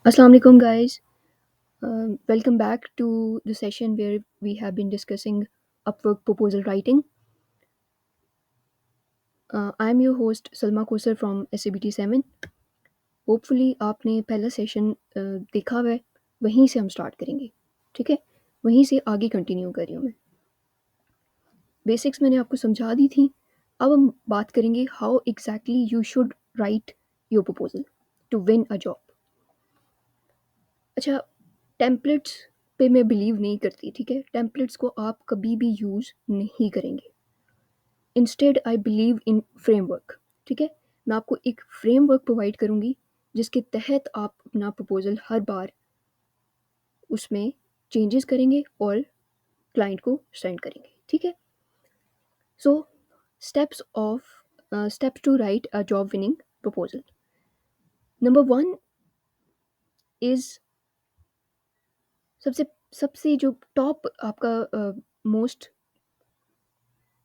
Assalamu alaikum, guys. Welcome back to the session where we have been discussing Upwork proposal writing. I'm your host Salma Kosar from SABT 7. Hopefully आपने पहला session देखा हुआ है, वहीं से हम start करेंगे। ठीक है, वहीं से आगे कंटिन्यू कर रही हूँ मैं। बेसिक्स मैंने आपको समझा दी थी। अब हम बात करेंगे how exactly you should write your proposal to win a job. अच्छा, टेम्पलेट्स पे मैं बिलीव नहीं करती। ठीक है, टेम्पलेट्स को आप कभी भी यूज़ नहीं करेंगे। Instead I believe in framework. ठीक है, मैं आपको एक फ्रेमवर्क प्रोवाइड करूँगी जिसके तहत आप अपना प्रपोजल हर बार उसमें चेंजेस करेंगे और क्लाइंट को सेंड करेंगे। ठीक है, so steps of steps to write a job winning proposal. Number one is सबसे सबसे जो टॉप आपका मोस्ट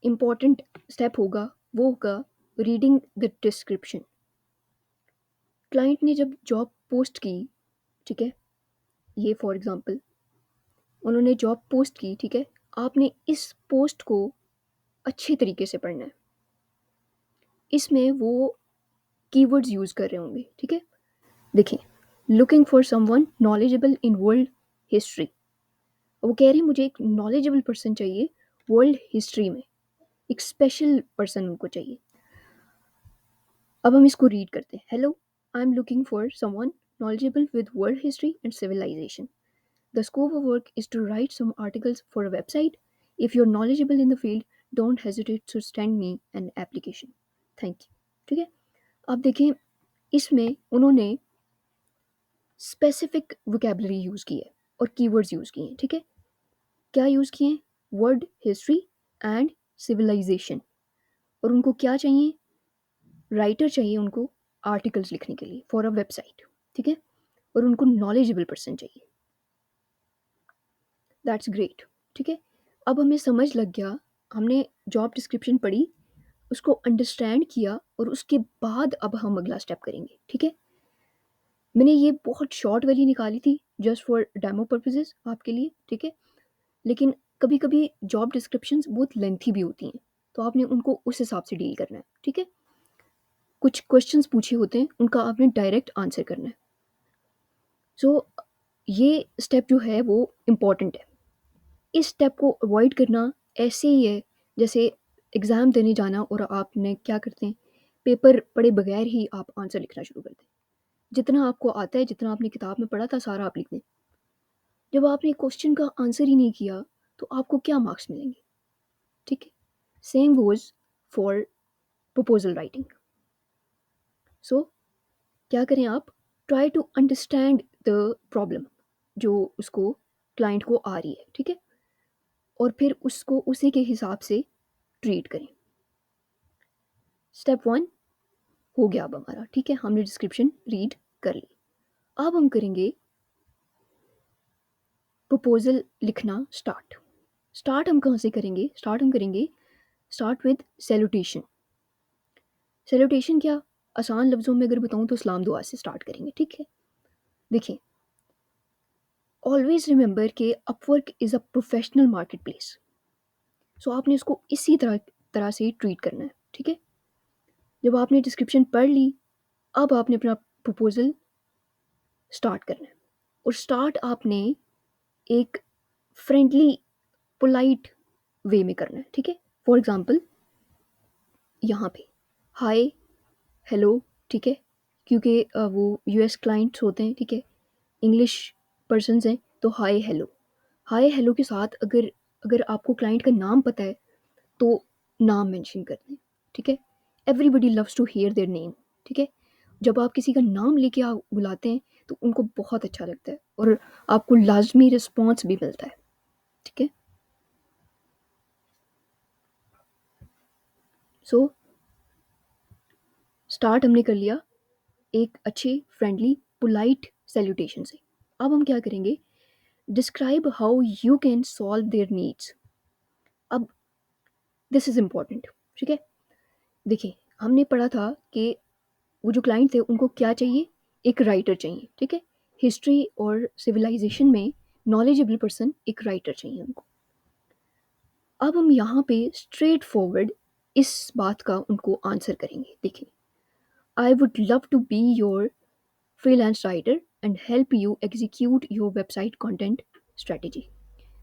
इम्पॉर्टेंट स्टेप होगा वो होगा रीडिंग द डिस्क्रिप्शन। क्लाइंट ने जब जॉब पोस्ट की, ठीक है, ये फॉर एग्जांपल उन्होंने जॉब पोस्ट की, ठीक है, आपने इस पोस्ट को अच्छे तरीके से पढ़ना है। इसमें वो कीवर्ड्स यूज़ कर रहे होंगे। ठीक है, देखें, looking for someone knowledgeable in world history. वो कह रहे हैं मुझे एक नॉलेजेबल पर्सन चाहिए वर्ल्ड हिस्ट्री में, एक स्पेशल पर्सन उनको चाहिए। अब हम इसको रीड करते हैं। Hello, I am looking for someone knowledgeable with world history and civilization. The scope of work is to write some articles for a website. If you're knowledgeable in the field, don't hesitate to send me an application. Thank you. ठीक है, अब देखें, इसमें उन्होंने specific vocabulary use की है और keywords use किए हैं। ठीक है, क्या यूज़ किए हैं? World history and civilisation. और उनको क्या चाहिए? राइटर चाहिए उनको आर्टिकल्स लिखने के लिए फॉर अ वेबसाइट। ठीक है, और उनको नॉलेजेबल पर्सन चाहिए। That's great. ठीक है, अब हमें समझ लग गया, हमने जॉब डिस्क्रिप्शन पढ़ी, उसको अंडरस्टैंड किया और उसके बाद अब हम अगला स्टेप करेंगे। ठीक है, मैंने ये बहुत शॉर्ट वाली निकाली थी जस्ट फॉर डेमो पर्पसेस आपके लिए। ठीक है, लेकिन कभी कभी जॉब डिस्क्रिप्शंस बहुत लेंथी भी होती हैं, तो आपने उनको उस हिसाब से डील करना है। ठीक है, कुछ क्वेश्चंस पूछे होते हैं, उनका आपने डायरेक्ट आंसर करना है। सो ये स्टेप जो है वो इम्पॉर्टेंट है। इस स्टेप को अवॉइड करना ऐसे ही है जैसे एग्ज़ाम देने जाना और आपने क्या करते हैं, पेपर पढ़े बगैर ही आप आंसर लिखना शुरू कर दें। जितना आपको आता है, जितना आपने किताब में पढ़ा था, सारा आप लिख दें। जब आपने क्वेश्चन का आंसर ही नहीं किया तो आपको क्या मार्क्स मिलेंगे? ठीक है, same goes for proposal writing. So क्या करें आप? Try to understand the problem जो उसको क्लाइंट को आ रही है। ठीक है, और फिर उसको उसी के हिसाब से ट्रीट करें। स्टेप वन हो गया अब हमारा। ठीक है, हमने डिस्क्रिप्शन रीड कर ली। अब हम करेंगे प्रपोजल लिखना स्टार्ट। स्टार्ट हम कहाँ से करेंगे? Start with salutation. सैल्यूटेशन क्या, आसान लफ्ज़ों में अगर बताऊँ तो सलाम दुआ से स्टार्ट करेंगे। ठीक है, देखिए, ऑलवेज रिमेंबर कि Upwork is a professional market place. So आपने इसको इसी तरह तरह से ट्रीट करना है। ठीक है, जब आपने डिस्क्रिप्शन पढ़ ली, अब आपने अपना प्रपोजल स्टार्ट करना है। और स्टार्ट आपने एक फ्रेंडली पोलाइट वे में करना है। ठीक है, फॉर एग्जांपल यहाँ पे हाय हेलो। ठीक है, क्योंकि वो यूएस क्लाइंट्स होते हैं, ठीक है, इंग्लिश पर्सन्स हैं, तो हाय हेलो के साथ अगर अगर आपको क्लाइंट का नाम पता है तो नाम मेंशन कर दें। ठीक है, everybody loves to hear their name. ठीक है, जब आप किसी का नाम लेके आप बुलाते हैं तो उनको बहुत अच्छा लगता है और आपको लाजमी रिस्पॉन्स भी मिलता है। ठीक है, सो स्टार्ट हमने कर लिया एक अच्छे फ्रेंडली पोलाइट सैल्यूटेशन से। अब हम क्या करेंगे? Describe how you can solve their needs. अब दिस इज़ इम्पॉर्टेंट। ठीक है, देखिए, हमने पढ़ा था कि वो जो क्लाइंट थे उनको क्या चाहिए? एक राइटर चाहिए। ठीक है, हिस्ट्री और सिविलाइजेशन में नॉलेजेबल पर्सन एक राइटर चाहिए उनको। अब हम यहाँ पे स्ट्रेट फॉरवर्ड इस बात का उनको आंसर करेंगे। देखिए, I would love to be your freelance writer and help you execute your website content strategy.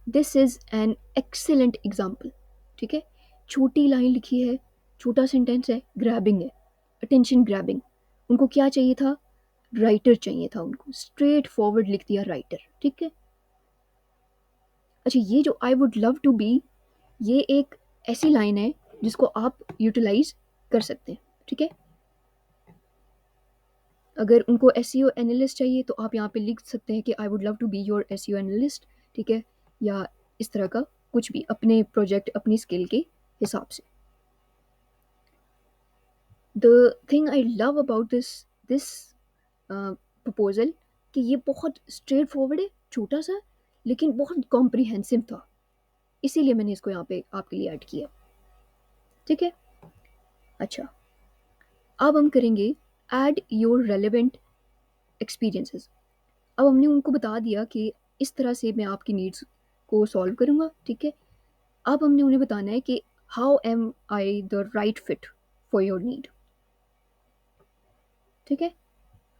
This is an excellent example. ठीक है, छोटी लाइन लिखी है, छोटा सेंटेंस है, ग्रैबिंग है, अटेंशन ग्रैबिंग। उनको क्या चाहिए था? राइटर चाहिए था उनको, स्ट्रेट फॉरवर्ड लिख दिया राइटर। ठीक है। अच्छा, ये जो I would love to be, ये एक ऐसी लाइन है जिसको आप यूटिलाइज कर सकते हैं। ठीक है, अगर उनको एसईओ एनालिस्ट चाहिए तो आप यहाँ पे लिख सकते हैं कि I would love to be your SEO analyst. ठीक है, या इस तरह का कुछ भी अपने प्रोजेक्ट अपनी स्किल के हिसाब से। The thing I love about this proposal कि ये बहुत स्ट्रेट फॉरवर्ड है, छोटा सा, लेकिन बहुत कॉम्प्रिहेंसिव था, इसीलिए मैंने इसको यहाँ पे आपके लिए ऐड किया। ठीक है। अच्छा, अब हम करेंगे ऐड योर रेलेवेंट एक्सपीरियंसेस। अब हमने उनको बता दिया कि इस तरह से मैं आपकी नीड्स को सॉल्व करूँगा। ठीक है, अब हमने उन्हें बताना है कि how am I the right fit for your need. ठीक है,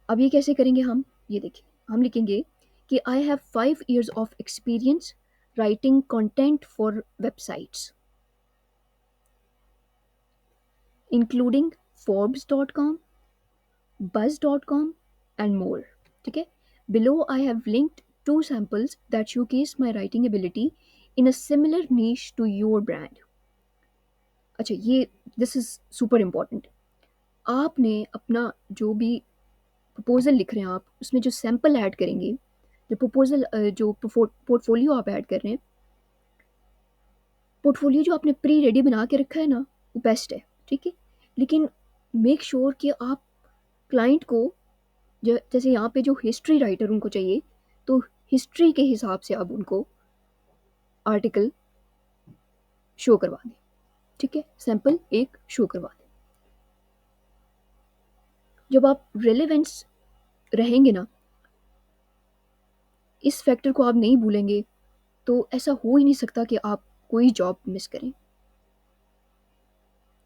अब ये कैसे करेंगे हम? ये देखिए, हम लिखेंगे कि I have 5 years of experience writing content for websites including forbes.com, buzz.com and more. ठीक है, below I have linked 2 samples that showcase my writing ability in a similar niche to your brand. अच्छा, ये this is super important. आपने अपना जो भी proposal लिख रहे हैं आप, उसमें जो सैम्पल ऐड करेंगे, जो प्रपोजल जो पोर्टफोलियो आप ऐड कर रहे हैं, पोर्टफोलियो जो आपने प्री रेडी बना के रखा है ना, वो बेस्ट है। ठीक है, लेकिन मेक श्योर कि आप क्लाइंट को जैसे यहाँ पे जो हिस्ट्री राइटर उनको चाहिए, तो हिस्ट्री के हिसाब से आप उनको आर्टिकल शो करवा दें। ठीक है, सैम्पल एक शो करवा दें। जब आप रेलेवेंस रहेंगे ना, इस फैक्टर को आप नहीं भूलेंगे, तो ऐसा हो ही नहीं सकता कि आप कोई जॉब मिस करें।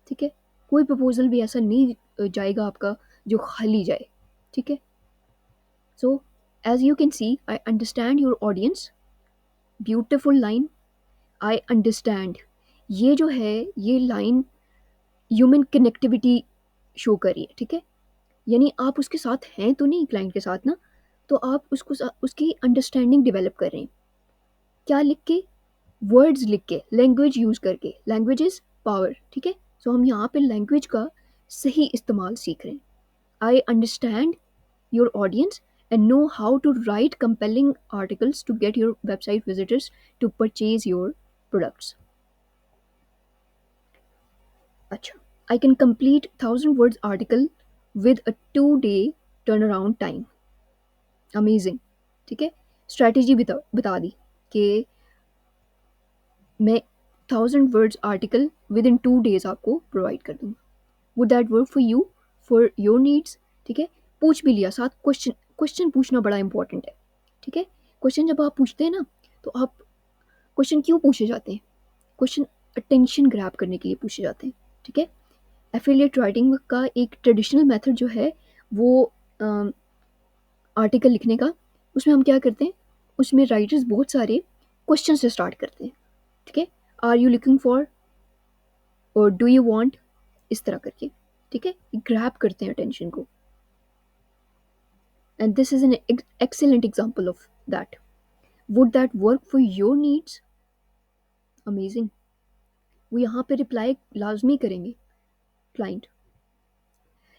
ठीक है, कोई प्रपोजल भी ऐसा नहीं जाएगा आपका जो खाली जाए। ठीक है, so as you can see, I understand your audience, beautiful line, I understand. ये जो है, ये लाइन ह्यूमन कनेक्टिविटी शो कर रही है। ठीक है, यानी आप उसके साथ हैं तो नहीं, क्लाइंट के साथ ना, तो आप उसको उसकी अंडरस्टैंडिंग डेवलप कर रहे हैं। क्या लिख के? वर्ड्स लिख के, लैंग्वेज यूज़ करके। Language is power. ठीक है, सो हम यहाँ पे लैंग्वेज का सही इस्तेमाल सीख रहे हैं। आई understand your audience and know how to write compelling articles to get your website visitors to purchase your products. अच्छा, I can complete 1000 words article with a 2 day turnaround time. Amazing. ठीक है, strategy बता दी कि मैं 1000 words article with in 2 days आपको provide कर दूँगा। Would that work for you, for your needs? ठीक है, पूछ भी लिया, साथ क्वेश्चन क्वेश्चन पूछना बड़ा इंपॉर्टेंट है। ठीक है, क्वेश्चन जब आप पूछते हैं ना, तो आप क्वेश्चन क्यों पूछे जाते हैं? क्वेश्चन अटेंशन ग्रैब करने के लिए पूछे जाते हैं। ठीक है, एफिलिएट राइटिंग का एक ट्रेडिशनल मेथड जो है वो आर्टिकल लिखने का, उसमें हम क्या करते हैं, उसमें राइटर्स बहुत सारे क्वेश्चन से स्टार्ट करते हैं। ठीक है, आर यू लुकिंग फॉर, और डू यू वांट, इस तरह करके। ठीक है, ग्रैब करते हैं अटेंशन को, and this is an excellent example of that. Would that work for your needs? Amazing. वो यहाँ पे रिप्लाई लाजमी करेंगे, client,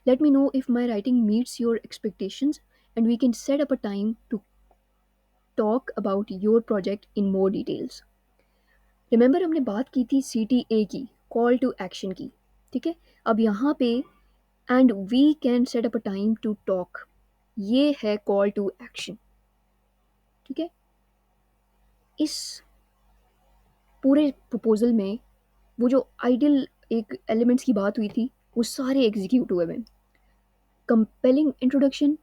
let me know if my writing meets your expectations and we can set up a time to talk about your project in more details. Remember हमने बात की थी CTA की, कॉल टू एक्शन की। ठीक है, अब यहाँ पे and we can set up a time to talk, ये है कॉल टू एक्शन। ठीक है, इस पूरे प्रपोजल में वो जो आइडियल एक एलिमेंट्स की बात हुई थी, वो सारे एग्जीक्यूट हुए हैं। Compelling introduction,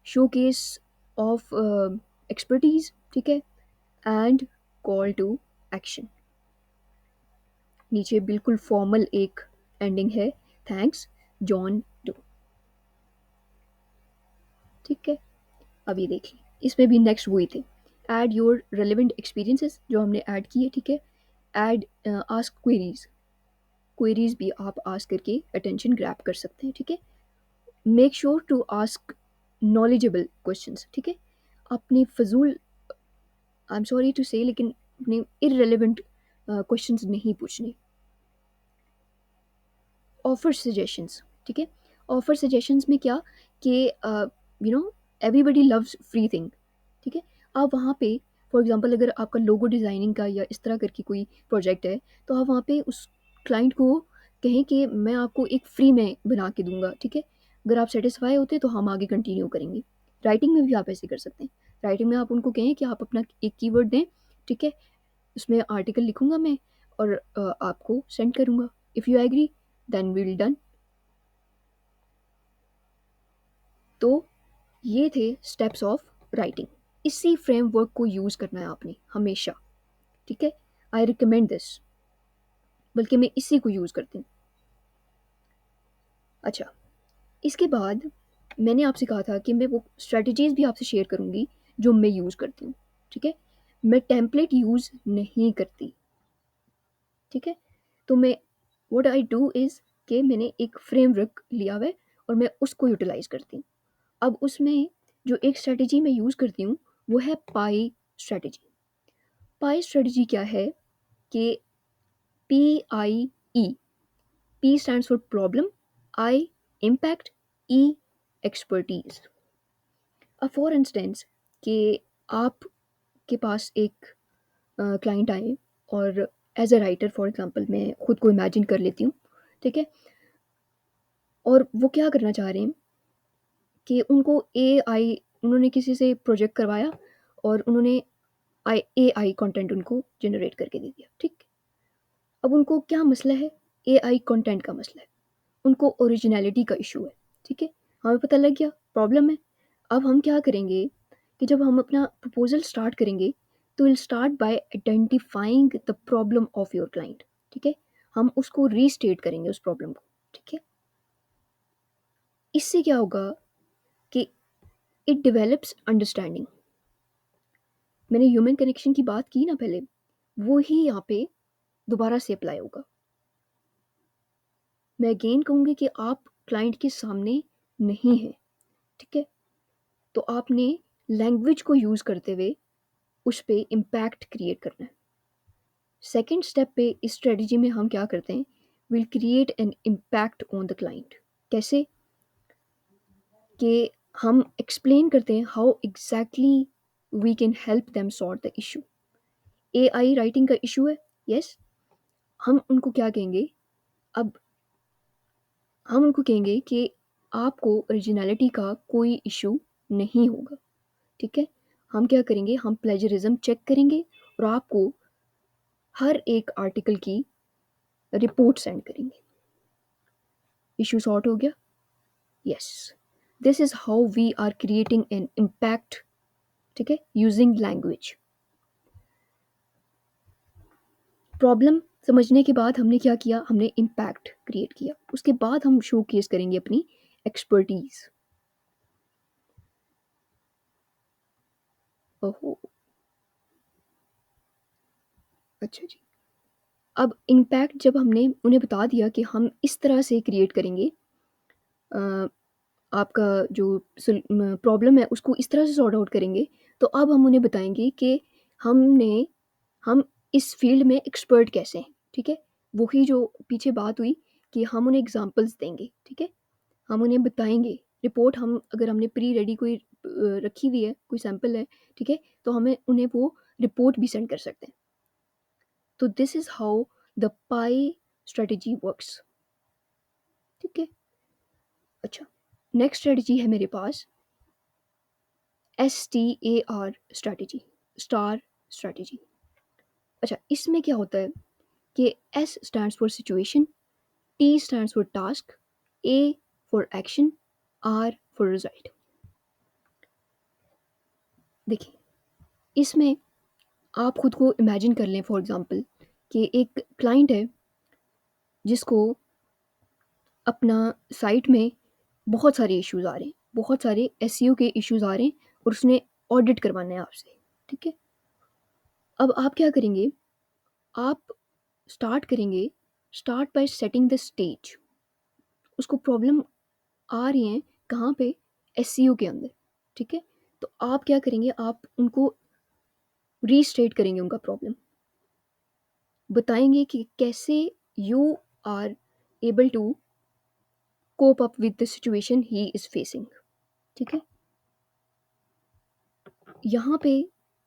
showcase of expertise, ठीक है, एंड कॉल टू एक्शन। नीचे बिल्कुल फॉर्मल एक एंडिंग है, थैंक्स जॉन डो, ठीक है। अब ये देखिए, इसमें भी नेक्स्ट वही थे, ऐड योर रेलिवेंट एक्सपीरियंसेस जो हमने ऐड किए, ठीक है। ऐड आस्क क्वेरीज, क्वेरीज भी आप आस्क करके अटेंशन ग्रैब कर सकते हैं, ठीक है। Make sure to ask knowledgeable questions, ठीक है। अपनी फजूल, आई एम सॉरी टू से, लेकिन अपने इररेलेवेंट क्वेश्चंस नहीं पूछने। ऑफर सजेशंस, ठीक है। ऑफर सजेशंस में क्या कि you know everybody loves free thing, ठीक है। आप वहाँ पे फॉर एग्जांपल अगर आपका लोगो डिज़ाइनिंग का या इस तरह करके कोई प्रोजेक्ट है, तो आप वहाँ पे उस क्लाइंट को कहें कि मैं आपको एक फ्री में बना के दूंगा, ठीक है। अगर आप सेटिस्फाई होते तो हम आगे कंटिन्यू करेंगे। राइटिंग में भी आप ऐसे कर सकते हैं। राइटिंग में आप उनको कहें कि आप अपना एक कीवर्ड दें, ठीक है, उसमें आर्टिकल लिखूंगा मैं और आपको सेंड करूंगा। If you agree then will done. तो ये थे स्टेप्स ऑफ राइटिंग। इसी फ्रेमवर्क को यूज़ करना है आपने हमेशा, ठीक है। आई रिकमेंड दिस, बल्कि मैं इसी को यूज़ करती हूँ। अच्छा, इसके बाद मैंने आपसे कहा था कि मैं वो स्ट्रेटजीज़ भी आपसे शेयर करूँगी जो मैं यूज़ करती हूँ, ठीक है। मैं टेम्पलेट यूज़ नहीं करती, ठीक है। तो मैं व्हाट आई डू इज़ कि मैंने एक फ्रेमवर्क लिया हुआ है और मैं उसको यूटिलाइज़ करती हूँ। अब उसमें जो एक स्ट्रेटजी मैं यूज़ करती हूँ वो है पाई स्ट्रेटजी। पाई स्ट्रेटजी क्या है कि PIE, P stands for problem, I impact, E expertise। अब फॉर इंस्टेंस कि आपके पास एक क्लाइंट आए और as a writer for example मैं खुद को इमेजिन कर लेती हूँ, ठीक है। और वो क्या करना चाह रहे हैं कि उनको AI, उन्होंने किसी से प्रोजेक्ट करवाया और उन्होंने AI कंटेंट उनको जनरेट करके दे दिया, ठीक। अब उनको क्या मसला है, AI कंटेंट का मसला है, उनको ओरिजिनलिटी का इशू है, ठीक है। हमें पता लग गया प्रॉब्लम है। अब हम क्या करेंगे कि जब हम अपना प्रपोजल स्टार्ट करेंगे तो will start by identifying the problem of your client, ठीक है। हम उसको रीस्टेट करेंगे उस प्रॉब्लम को, ठीक है। इससे क्या होगा कि इट डेवलप्स अंडरस्टैंडिंग। मैंने ह्यूमन कनेक्शन की बात की ना पहले, वो ही यहाँ पे दोबारा से अप्लाई होगा। मैं अगेन कहूँगी कि आप क्लाइंट के सामने नहीं हैं, ठीक है। तो आपने लैंग्वेज को यूज़ करते हुए उस पे इम्पैक्ट क्रिएट करना है। सेकंड स्टेप पे इस स्ट्रेटजी में हम क्या करते हैं, will create an impact on the client. कैसे कि हम एक्सप्लेन करते हैं how exactly we can help them sort the issue. AI writing का इशू है, यस। हम उनको क्या कहेंगे, अब हम उनको कहेंगे कि आपको ओरिजिनलिटी का कोई इशू नहीं होगा, ठीक है। हम क्या करेंगे, हम प्लेजरिज्म चेक करेंगे और आपको हर एक आर्टिकल की रिपोर्ट सेंड करेंगे। इशू सॉर्ट हो गया, yes. This is how we are creating an impact, ठीक है, यूजिंग लैंग्वेज। प्रॉब्लम समझने के बाद हमने क्या किया, हमने इम्पैक्ट क्रिएट किया। उसके बाद हम शो केस करेंगे अपनी एक्सपर्टीज। ओहो, अच्छा जी। अब इम्पैक्ट जब हमने उन्हें बता दिया कि हम इस तरह से क्रिएट करेंगे, अ, आपका जो प्रॉब्लम है उसको इस तरह से सॉर्ट आउट करेंगे, तो अब हम उन्हें बताएंगे कि हमने हम इस फील्ड में एक्सपर्ट कैसे हैं, ठीक है। वही जो पीछे बात हुई कि हम उन्हें एग्जांपल्स देंगे, ठीक है। हम उन्हें बताएंगे रिपोर्ट, हम अगर हमने प्री रेडी कोई रखी हुई है, कोई सैंपल है, ठीक है, तो हमें उन्हें वो रिपोर्ट भी सेंड कर सकते हैं। तो this is how the pi strategy works, ठीक है। अच्छा, नेक्स्ट स्ट्रेटजी है मेरे पास STAR स्ट्रेटजी, स्टार स्ट्रेटजी। अच्छा, इसमें क्या होता है कि S stands for situation, T stands for task, A for action, R for result. देखिए, इसमें आप खुद को इमेजिन कर लें फॉर एग्ज़ाम्पल कि एक क्लाइंट है जिसको अपना साइट में बहुत सारे इश्यूज़ आ रहे हैं, बहुत सारे एसईओ के इश्यूज़ आ रहे हैं और उसने ऑडिट करवाना है आपसे, ठीक है? अब आप क्या करेंगे, आप स्टार्ट करेंगे, start by setting the stage. उसको प्रॉब्लम आ रही हैं कहाँ पे? एसईओ के अंदर, ठीक है? तो आप क्या करेंगे, आप उनको रीस्टेट करेंगे उनका प्रॉब्लम। बताएँगे कि कैसे you are able to cope up with the situation he is facing, ठीक है? यहाँ पे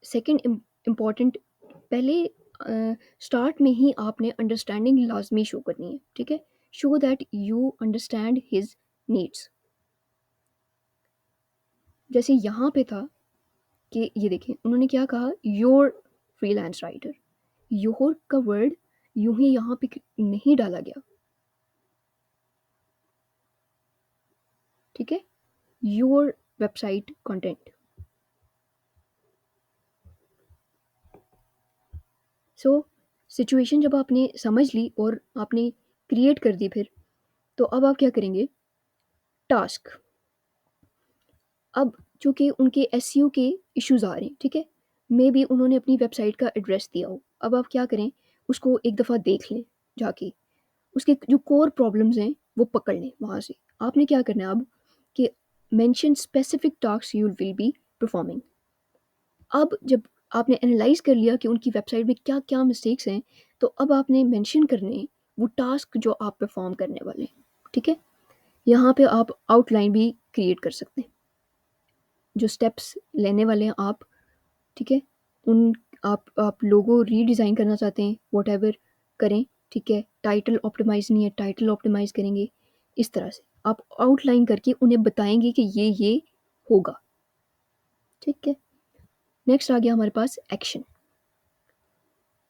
सेकंड इम्पॉर्टेंट, पहले स्टार्ट में ही आपने अंडरस्टैंडिंग लाज़मी शो करनी है, ठीक है? Show that you understand his needs. जैसे यहाँ पे था कि ये देखें उन्होंने क्या कहा, योर फ्रीलांस राइटर। योर का वर्ड यूं ही यहाँ पे नहीं डाला गया, ठीक है? Your website content. So situation जब आपने समझ ली और आपने क्रिएट कर दी फिर, तो अब आप क्या करेंगे, टास्क। अब चूंकि उनके एसईओ के इश्यूज आ रहे हैं, ठीक है? मे बी उन्होंने अपनी वेबसाइट का एड्रेस दिया हो, अब आप क्या करें, उसको एक दफ़ा देख लें जाके, उसके जो कोर प्रॉब्लम्स हैं वो पकड़ लें वहाँ से। आपने क्या करना है अब कि mention specific task you will be performing. अब जब आपने एनालाइज कर लिया कि उनकी वेबसाइट में क्या क्या मिस्टेक्स हैं, तो अब आपने मेंशन करने हैं वो टास्क जो आप परफॉर्म करने वाले हैं, ठीक है? यहाँ पे आप आउटलाइन भी क्रिएट कर सकते हैं, जो स्टेप्स लेने वाले हैं आप, ठीक है? उन आप लोगो रीडिज़ाइन करना चाहते हैं, व्हाटएवर करें, ठीक है? टाइटल ऑप्टिमाइज़ नहीं है, टाइटल ऑप्टिमाइज़ करेंगे। इस तरह से आप आउटलाइन करके उन्हें बताएँगे कि ये होगा, ठीक है? नेक्स्ट आ गया हमारे पास एक्शन।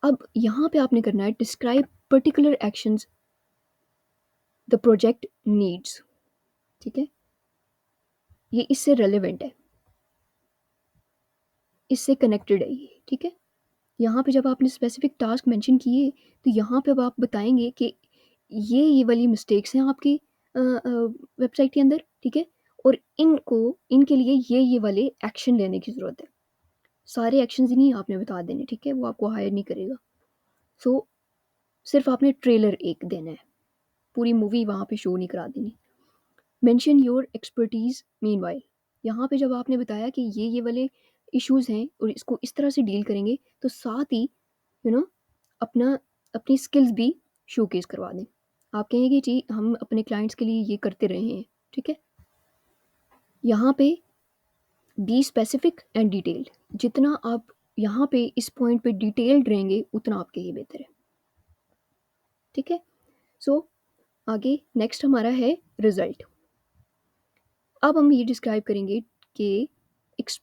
अब यहाँ पे आपने करना है describe particular actions the project needs, ठीक है? ये इससे रेलेवेंट है, इससे कनेक्टेड है ये, ठीक है? यहाँ पे जब आपने स्पेसिफिक टास्क मेंशन किए, तो यहाँ पे अब आप बताएँगे कि ये वाली मिस्टेक्स हैं आपकी वेबसाइट के अंदर, ठीक है? और इनके लिए ये वाले एक्शन लेने की ज़रूरत है। सारे एक्शंस ही नहीं आपने बता देने, ठीक है? वो आपको हायर नहीं करेगा। सो सिर्फ़ आपने ट्रेलर एक देना है, पूरी मूवी वहाँ पे शो नहीं करा देनी। Mention your expertise meanwhile. यहाँ पे जब आपने बताया कि ये वाले इश्यूज़ हैं और इसको इस तरह से डील करेंगे, तो साथ ही यू नो अपना अपनी स्किल्स भी शोकेस करवा दें। आप कहेंगे कि जी हम अपने क्लाइंट्स के लिए ये करते रहे हैं, ठीक है? यहाँ पे बी स्पेसिफिक एंड डिटेल्ड। जितना आप यहाँ पे इस पॉइंट पे डिटेल्ड रहेंगे उतना आपके लिए बेहतर है, ठीक है? सो आगे नेक्स्ट हमारा है रिजल्ट। अब हम ये डिस्क्राइब करेंगे कि एक्स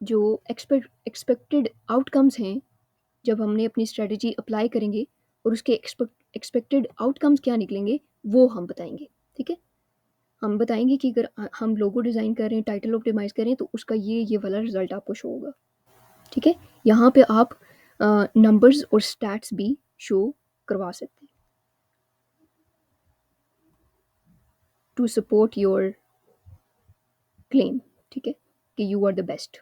जो एक्सपेक्टेड आउटकम्स हैं जब हमने अपनी स्ट्रेटजी अप्लाई करेंगे और उसके एक्सपेक्टेड आउटकम्स क्या निकलेंगे वो हम बताएंगे, ठीक है? हम बताएंगे कि अगर हम लोगो डिज़ाइन कर रहे हैं, टाइटल ऑप्टिमाइज़ कर रहे हैं, तो उसका ये वाला रिजल्ट आपको शो होगा, ठीक है? यहाँ पे आप नंबर्स और स्टैट्स भी शो करवा सकते हैं टू सपोर्ट योर क्लेम, ठीक है? कि यू आर द बेस्ट।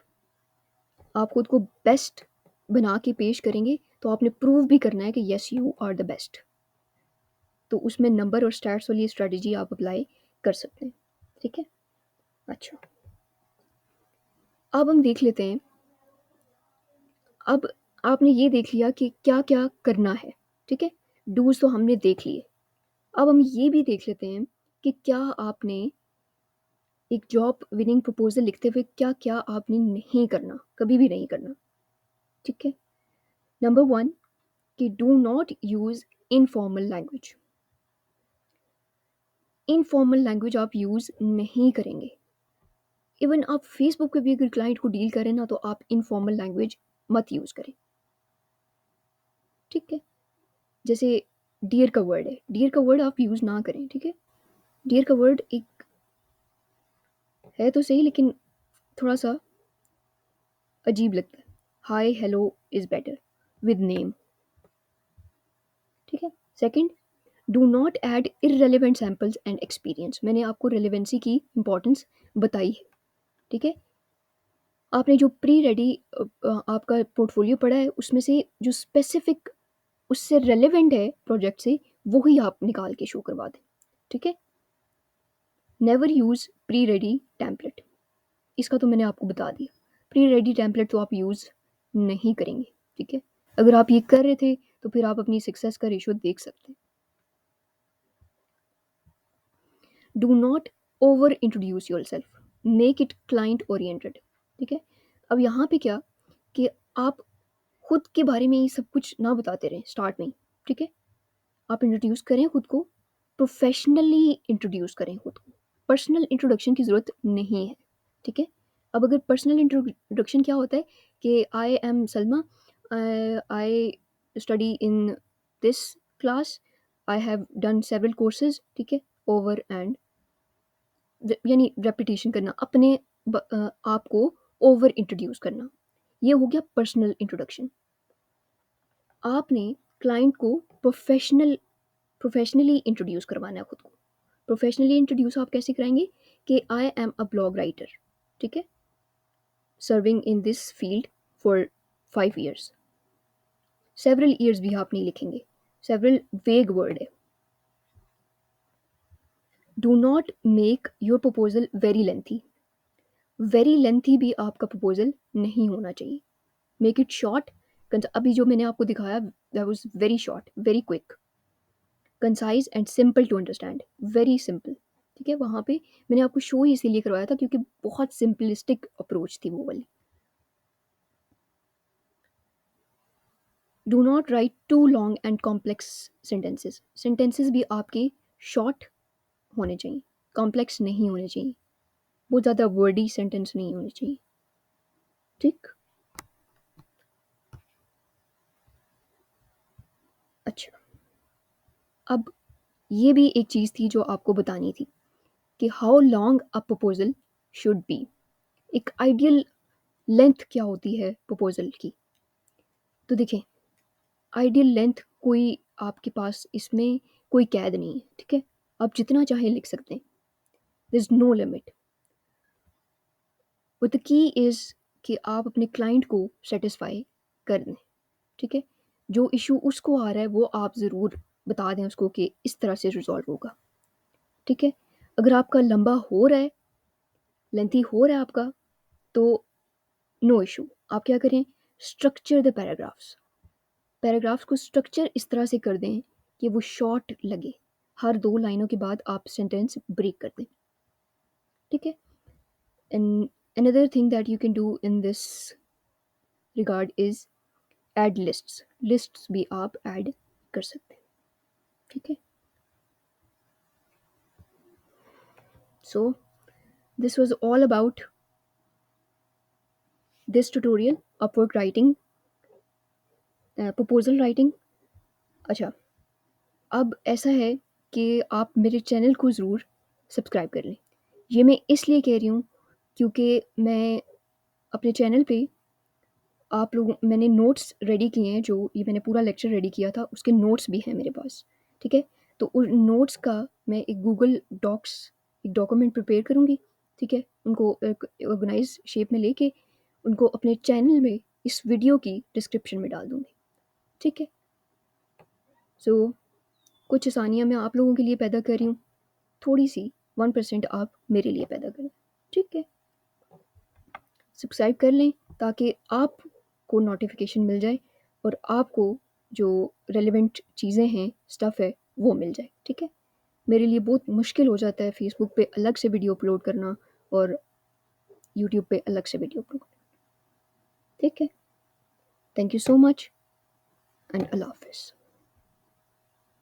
आप खुद को बेस्ट बना के पेश करेंगे, तो आपने प्रूव भी करना है कि yes you are the best. तो उसमें नंबर और स्टैट्स वाली स्ट्रेटजी आप अप्लाई कर सकते हैं, ठीक है? अच्छा, अब हम देख लेते हैं। अब आपने ये देख लिया कि क्या-क्या करना है, ठीक है? डूज़ तो हमने देख लिए। अब हम ये भी देख लेते हैं कि क्या आपने एक जॉब विनिंग प्रपोज़ल लिखते हुए क्या-क्या आपने नहीं करना, कभी भी नहीं करना, ठीक है? नंबर 1 कि do not use informal language. Informal language आप यूज़ नहीं करेंगे। इवन आप फेसबुक पे भी अगर क्लाइंट को डील करें ना, तो आप इनफॉर्मल लैंग्वेज मत यूज़ करें, ठीक है? जैसे डियर का वर्ड है, डियर का वर्ड आप यूज़ ना करें, ठीक है? डियर का वर्ड एक है तो सही, लेकिन थोड़ा-सा अजीब लगता है। Hi hello is better with name, ठीक है। Second, do not add irrelevant samples and experience. मैंने आपको रेलेवेंसी की इंपॉर्टेंस बताई है, ठीक है। आपने जो प्री रेडी आपका पोर्टफोलियो पढ़ा है उसमें से जो स्पेसिफिक उससे रेलेवेंट है प्रोजेक्ट से, वही आप निकाल के शो करवा दें, ठीक है। Never use pre ready template, इसका तो मैंने आपको बता दिया। प्री रेडी टेम्पलेट तो आप यूज़ नहीं करेंगे, ठीक है। अगर आप ये कर रहे थे तो फिर आप अपनी सक्सेस का रेशो देख सकते हैं। Do not over introduce your self, make it client oriented, ठीक है। अब यहाँ पे क्या कि आप खुद के बारे में ही सब कुछ ना बताते रहें स्टार्ट में ही, ठीक है। आप इंट्रोड्यूस करें खुद को, प्रोफेशनली इंट्रोड्यूस करें खुद को। पर्सनल इंट्रोडक्शन की ज़रूरत नहीं है, ठीक है। अब अगर पर्सनल इंट्रोडक्शन क्या होता है कि I am Salma, I study in this class, I have done several courses, ठीक है। ओवर एंड यानी रेपिटेशन करना, अपने आप को ओवर इंट्रोड्यूस करना, ये हो गया पर्सनल इंट्रोडक्शन। आपने क्लाइंट को प्रोफेशनली इंट्रोड्यूस करवाना है खुद को। प्रोफेशनली इंट्रोड्यूस आप कैसे कराएंगे कि I am a blog writer, ठीक है, serving in this field for 5 years। Several years भी आप नहीं लिखेंगे, सेवरल वेग वर्ड है। Do not make your proposal very lengthy, very lengthy भी आपका प्रपोजल नहीं होना चाहिए। मेक इट शॉर्ट, अभी जो मैंने आपको दिखाया that was very short, very quick, concise and simple to understand, very simple, ठीक है। वहाँ पे मैंने आपको शो ही इसीलिए करवाया था क्योंकि बहुत सिंपलिस्टिक अप्रोच थी वो वाली। Do not write too long and complex sentences, sentences भी आपके शॉर्ट होने चाहिए, कॉम्प्लेक्स नहीं होने चाहिए, बहुत ज़्यादा वर्डी सेंटेंस नहीं होने चाहिए, ठीक। अच्छा, अब ये भी एक चीज़ थी जो आपको बतानी थी कि how long a proposal should be, एक आइडियल लेंथ क्या होती है प्रपोजल की। तो देखें, आइडियल लेंथ कोई आपके पास इसमें कोई कैद नहीं है, ठीक है। आप जितना चाहें लिख सकते हैं, there is no limit, but the key is कि आप अपने क्लाइंट को सेटिस्फाई कर दें, ठीक है। जो इशू उसको आ रहा है वो आप ज़रूर बता दें उसको कि इस तरह से रिजॉल्व होगा, ठीक है। अगर आपका लंबा हो रहा है, लेंथी हो रहा है आपका, तो नो इशू, आप क्या करें, स्ट्रक्चर द पैराग्राफ्स, पैराग्राफ्स को स्ट्रक्चर इस तरह से कर दें कि वो शॉर्ट लगे, हर 2 लाइनों के बाद आप सेंटेंस ब्रेक कर दें, ठीक है। And another thing that you can do in this regard is add lists, lists भी आप ऐड कर सकते हैं, ठीक है। So this was all about this tutorial, upward writing, proposal writing. अच्छा, अब ऐसा है कि आप मेरे चैनल को ज़रूर सब्सक्राइब कर लें। ये मैं इसलिए कह रही हूँ क्योंकि मैं अपने चैनल पे आप लोगों मैंने नोट्स रेडी किए हैं, जो ये मैंने पूरा लेक्चर रेडी किया था उसके नोट्स भी हैं मेरे पास, ठीक है। तो उन नोट्स का मैं एक गूगल डॉक्स एक डॉक्यूमेंट प्रिपेयर करूँगी, ठीक है। उनको एक ऑर्गेनाइज शेप में लेके उनको अपने चैनल में इस वीडियो की डिस्क्रिप्शन में डाल दूँगी, ठीक है। सो कुछ आसानियाँ मैं आप लोगों के लिए पैदा कर रही हूँ, थोड़ी सी 1% आप मेरे लिए पैदा करें, ठीक है। सब्सक्राइब कर लें ताकि आपको नोटिफिकेशन मिल जाए और आपको जो रेलेवेंट चीज़ें हैं, स्टफ़ है, वो मिल जाए, ठीक है। मेरे लिए बहुत मुश्किल हो जाता है फेसबुक पे अलग से वीडियो अपलोड करना और यूट्यूब पे अलग से वीडियो अपलोड करना, ठीक है। Thank you so much and अल्लाह हाफ़िज़।